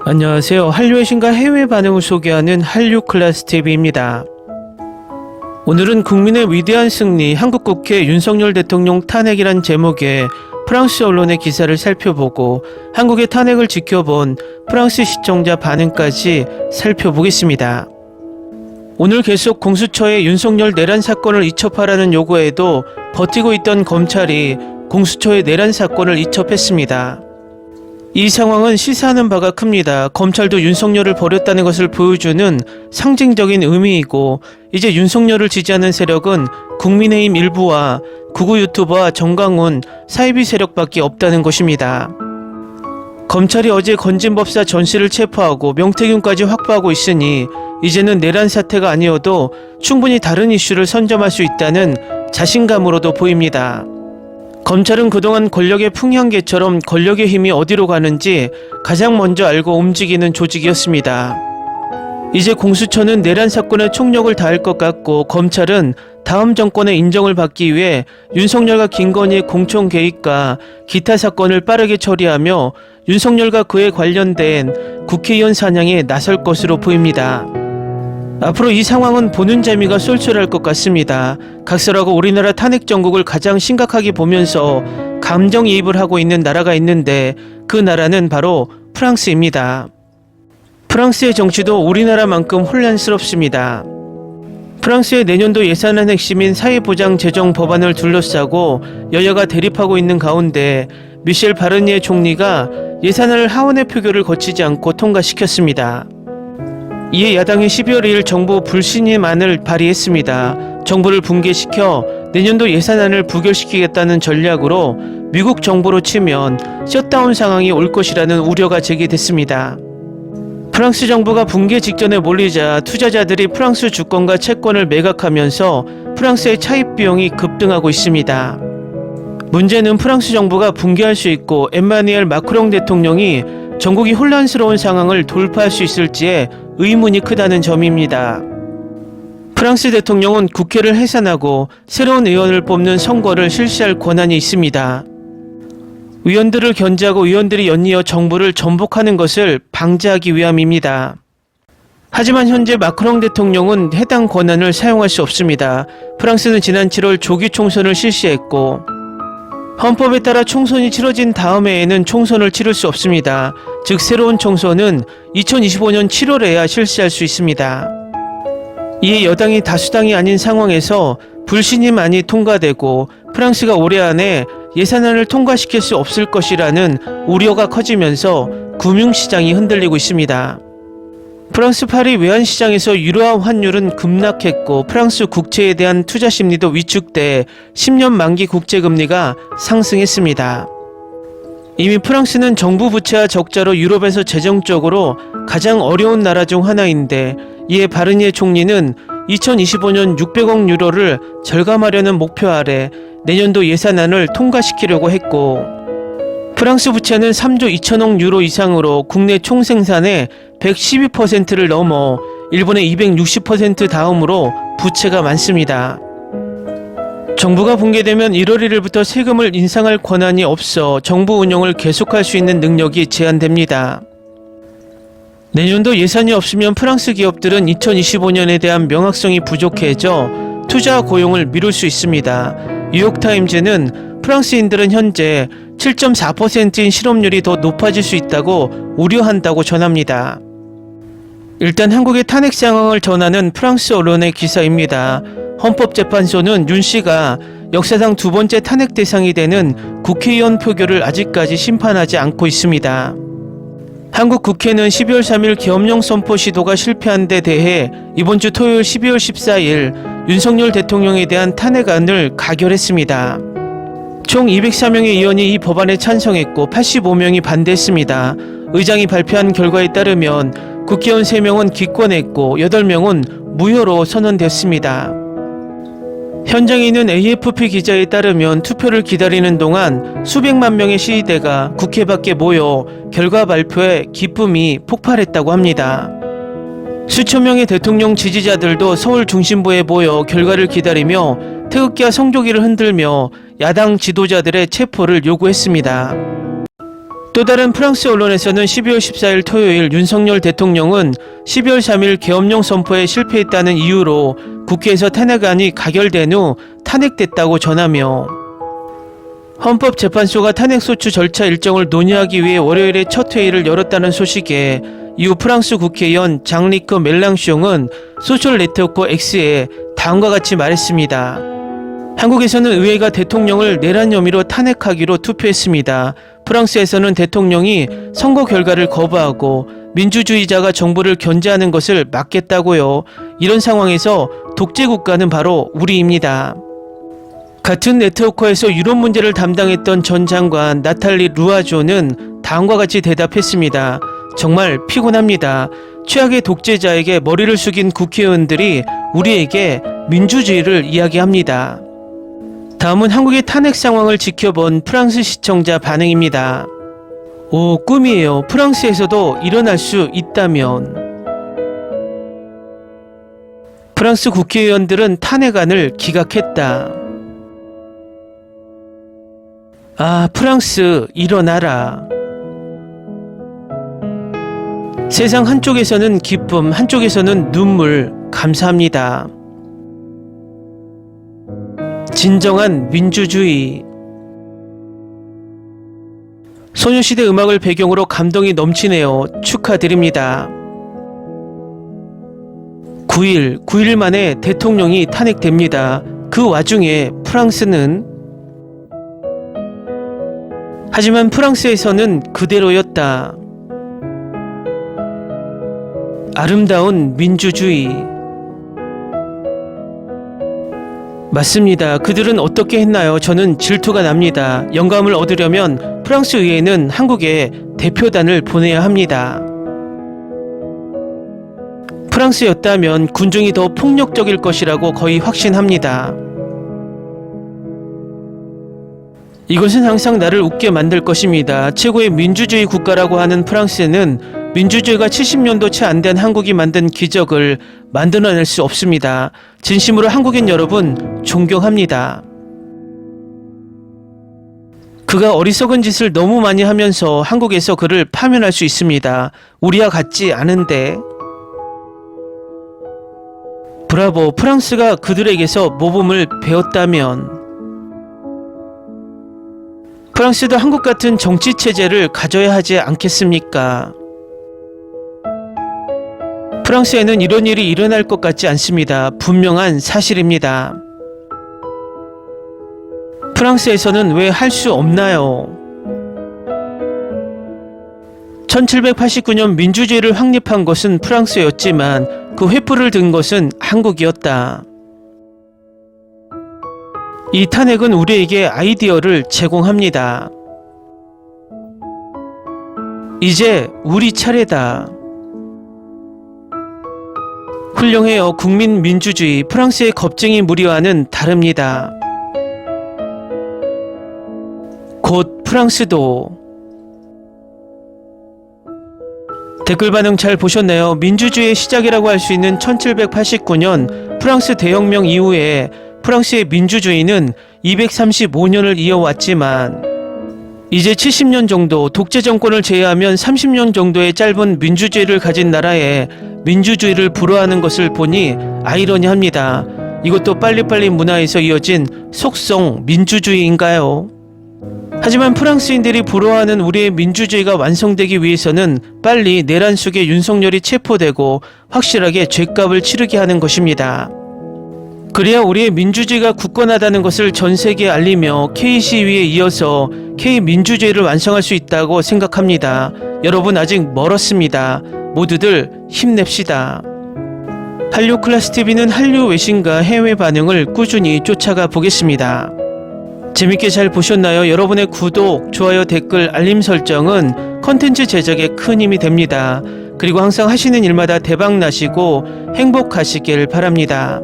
안녕하세요. 한류의 신과 해외 반응을 소개하는 한류 클래스 TV입니다. 오늘은 국민의 위대한 승리, 한국국회 윤석열 대통령 탄핵이란 제목의 프랑스 언론의 기사를 살펴보고 한국의 탄핵을 지켜본 프랑스 시청자 반응까지 살펴보겠습니다. 오늘 계속 공수처의 윤석열 내란 사건을 이첩하라는 요구에도 버티고 있던 검찰이 공수처의 내란 사건을 이첩했습니다. 이 상황은 시사하는 바가 큽니다. 검찰도 윤석열을 버렸다는 것을 보여주는 상징적인 의미이고, 이제 윤석열을 지지하는 세력은 국민의힘 일부와 구구 유튜버와 정강훈 사이비 세력밖에 없다는 것입니다. 검찰이 어제 건진법사 전씨를 체포하고 명태균까지 확보하고 있으니 이제는 내란 사태가 아니어도 충분히 다른 이슈를 선점할 수 있다는 자신감으로도 보입니다. 검찰은 그동안 권력의 풍향계처럼 권력의 힘이 어디로 가는지 가장 먼저 알고 움직이는 조직이었습니다. 이제 공수처는 내란 사건에 총력을 다할 것 같고, 검찰은 다음 정권의 인정을 받기 위해 윤석열과 김건희의 공천 개입과 기타 사건을 빠르게 처리하며 윤석열과 그에 관련된 국회의원 사냥에 나설 것으로 보입니다. 앞으로 이 상황은 보는 재미가 쏠쏠할 것 같습니다. 각설하고 우리나라 탄핵 정국을 가장 심각하게 보면서 감정이입을 하고 있는 나라가 있는데, 그 나라는 바로 프랑스입니다. 프랑스의 정치도 우리나라만큼 혼란스럽습니다. 프랑스의 내년도 예산안 핵심인 사회보장 재정 법안을 둘러싸고 여야가 대립하고 있는 가운데 미셸 바르니에 총리가 예산안을 하원의 표결을 거치지 않고 통과시켰습니다. 이에 야당이 12월 2일 정부 불신임안을 발의했습니다. 정부를 붕괴시켜 내년도 예산안을 부결시키겠다는 전략으로 미국 정부로 치면 셧다운 상황이 올 것이라는 우려가 제기됐습니다. 프랑스 정부가 붕괴 직전에 몰리자 투자자들이 프랑스 주권과 채권을 매각하면서 프랑스의 차입 비용이 급등하고 있습니다. 문제는 프랑스 정부가 붕괴할 수 있고 엠마누엘 마크롱 대통령이 전국이 혼란스러운 상황을 돌파할 수 있을지에 의문이 크다는 점입니다. 프랑스 대통령은 국회를 해산하고 새로운 의원을 뽑는 선거를 실시할 권한이 있습니다. 의원들을 견제하고 의원들이 연이어 정부를 전복하는 것을 방지하기 위함입니다. 하지만 현재 마크롱 대통령은 해당 권한을 사용할 수 없습니다. 프랑스는 지난 7월 조기 총선을 실시했고, 헌법에 따라 총선이 치러진 다음 해에는 총선을 치를 수 없습니다. 즉 새로운 총선은 2025년 7월에야 실시할 수 있습니다. 이에 여당이 다수당이 아닌 상황에서 불신임안이 통과되고 프랑스가 올해 안에 예산안을 통과시킬 수 없을 것이라는 우려가 커지면서 금융시장이 흔들리고 있습니다. 프랑스 파리 외환시장에서 유로화 환율은 급락했고, 프랑스 국채에 대한 투자 심리도 위축돼 10년 만기 국채금리가 상승했습니다. 이미 프랑스는 정부 부채와 적자로 유럽에서 재정적으로 가장 어려운 나라 중 하나인데, 이에 바르니에 총리는 2025년 600억 유로를 절감하려는 목표 아래 내년도 예산안을 통과시키려고 했고, 프랑스 부채는 3조 2천억 유로 이상으로 국내 총생산의 112%를 넘어 일본의 260% 다음으로 부채가 많습니다. 정부가 붕괴되면 1월 1일부터 세금을 인상할 권한이 없어 정부 운영을 계속할 수 있는 능력이 제한됩니다. 내년도 예산이 없으면 프랑스 기업들은 2025년에 대한 명확성이 부족해져 투자와 고용을 미룰 수 있습니다. 뉴욕타임즈는 프랑스인들은 현재 7.4%인 실업률이 더 높아질 수 있다고 우려한다고 전합니다. 일단 한국의 탄핵 상황을 전하는 프랑스 언론의 기사입니다. 헌법재판소는 윤 씨가 역사상 두 번째 탄핵 대상이 되는 국회의원 표결을 아직까지 심판하지 않고 있습니다. 한국 국회는 12월 3일 계엄령 선포 시도가 실패한 데 대해 이번 주 토요일 12월 14일 윤석열 대통령에 대한 탄핵안을 가결했습니다. 총 204명의 의원이 이 법안에 찬성했고 85명이 반대했습니다. 의장이 발표한 결과에 따르면 국회의원 3명은 기권했고 8명은 무효로 선언됐습니다. 현장에 있는 AFP 기자에 따르면 투표를 기다리는 동안 수백만 명의 시위대가 국회 밖에 모여 결과 발표에 기쁨이 폭발했다고 합니다. 수천 명의 대통령 지지자들도 서울 중심부에 모여 결과를 기다리며 태극기와 성조기를 흔들며 야당 지도자들의 체포를 요구했습니다. 또 다른 프랑스 언론에서는 12월 14일 토요일 윤석열 대통령은 12월 3일 계엄령 선포에 실패했다는 이유로 국회에서 탄핵안이 가결된 후 탄핵됐다고 전하며 헌법재판소가 탄핵소추 절차 일정을 논의하기 위해 월요일에 첫 회의를 열었다는 소식에 이후 프랑스 국회의원 장리크 멜랑숑은 소셜네트워크 X에 다음과 같이 말했습니다. 한국에서는 의회가 대통령을 내란 혐의로 탄핵하기로 투표했습니다. 프랑스에서는 대통령이 선거 결과를 거부하고 민주주의자가 정부를 견제하는 것을 막겠다고요. 이런 상황에서 독재 국가는 바로 우리입니다. 같은 네트워크에서 유럽 문제를 담당했던 전 장관 나탈리 루아조는 다음과 같이 대답했습니다. 정말 피곤합니다. 최악의 독재자에게 머리를 숙인 국회의원들이 우리에게 민주주의를 이야기합니다. 다음은 한국의 탄핵 상황을 지켜본 프랑스 시청자 반응입니다. 오, 꿈이에요. 프랑스에서도 일어날 수 있다면. 프랑스 국회의원들은 탄핵안을 기각했다. 아, 프랑스 일어나라. 세상 한쪽에서는 기쁨, 한쪽에서는 눈물, 감사합니다. 진정한 민주주의. 소녀시대 음악을 배경으로 감동이 넘치네요. 축하드립니다. 9일 만에 대통령이 탄핵됩니다. 그 와중에 프랑스는 하지만 프랑스에서는 그대로였다. 아름다운 민주주의. 맞습니다. 그들은 어떻게 했나요? 저는 질투가 납니다. 영감을 얻으려면 프랑스 의회는 한국에 대표단을 보내야 합니다. 프랑스였다면 군중이 더 폭력적일 것이라고 거의 확신합니다. 이것은 항상 나를 웃게 만들 것입니다. 최고의 민주주의 국가라고 하는 프랑스는 민주주의가 70년도 채 안 된 한국이 만든 기적을 만들어낼 수 없습니다. 진심으로 한국인 여러분 존경합니다. 그가 어리석은 짓을 너무 많이 하면서 한국에서 그를 파면할 수 있습니다. 우리와 같지 않은데. 브라보, 프랑스가 그들에게서 모범을 배웠다면. 프랑스도 한국 같은 정치 체제를 가져야 하지 않겠습니까? 프랑스에는 이런 일이 일어날 것 같지 않습니다. 분명한 사실입니다. 프랑스에서는 왜 할 수 없나요? 1789년 민주주의를 확립한 것은 프랑스였지만 그 횃불을 든 것은 한국이었다. 이 탄핵은 우리에게 아이디어를 제공합니다. 이제 우리 차례다. 훌륭해요. 국민 민주주의. 프랑스의 겁쟁이 무리와는 다릅니다. 곧 프랑스도. 댓글 반응 잘 보셨나요? 민주주의의 시작이라고 할 수 있는 1789년 프랑스 대혁명 이후에 프랑스의 민주주의는 235년을 이어왔지만 이제 70년 정도, 독재 정권을 제외하면 30년 정도의 짧은 민주주의를 가진 나라에 민주주의를 불허하는 것을 보니 아이러니합니다. 이것도 빨리빨리 문화에서 이어진 속성 민주주의인가요? 하지만 프랑스인들이 부러워하는 우리의 민주주의가 완성되기 위해서는 빨리 내란 속에 윤석열이 체포되고 확실하게 죗값을 치르게 하는 것입니다. 그래야 우리의 민주주의가 굳건하다는 것을 전 세계에 알리며 K시위에 이어서 K민주주의를 완성할 수 있다고 생각합니다. 여러분 아직 멀었습니다. 모두들 힘냅시다. 한류클래스TV는 한류 외신과 해외 반응을 꾸준히 쫓아가 보겠습니다. 재밌게 잘 보셨나요? 여러분의 구독, 좋아요, 댓글, 알림 설정은 컨텐츠 제작에 큰 힘이 됩니다. 그리고 항상 하시는 일마다 대박 나시고 행복하시길 바랍니다.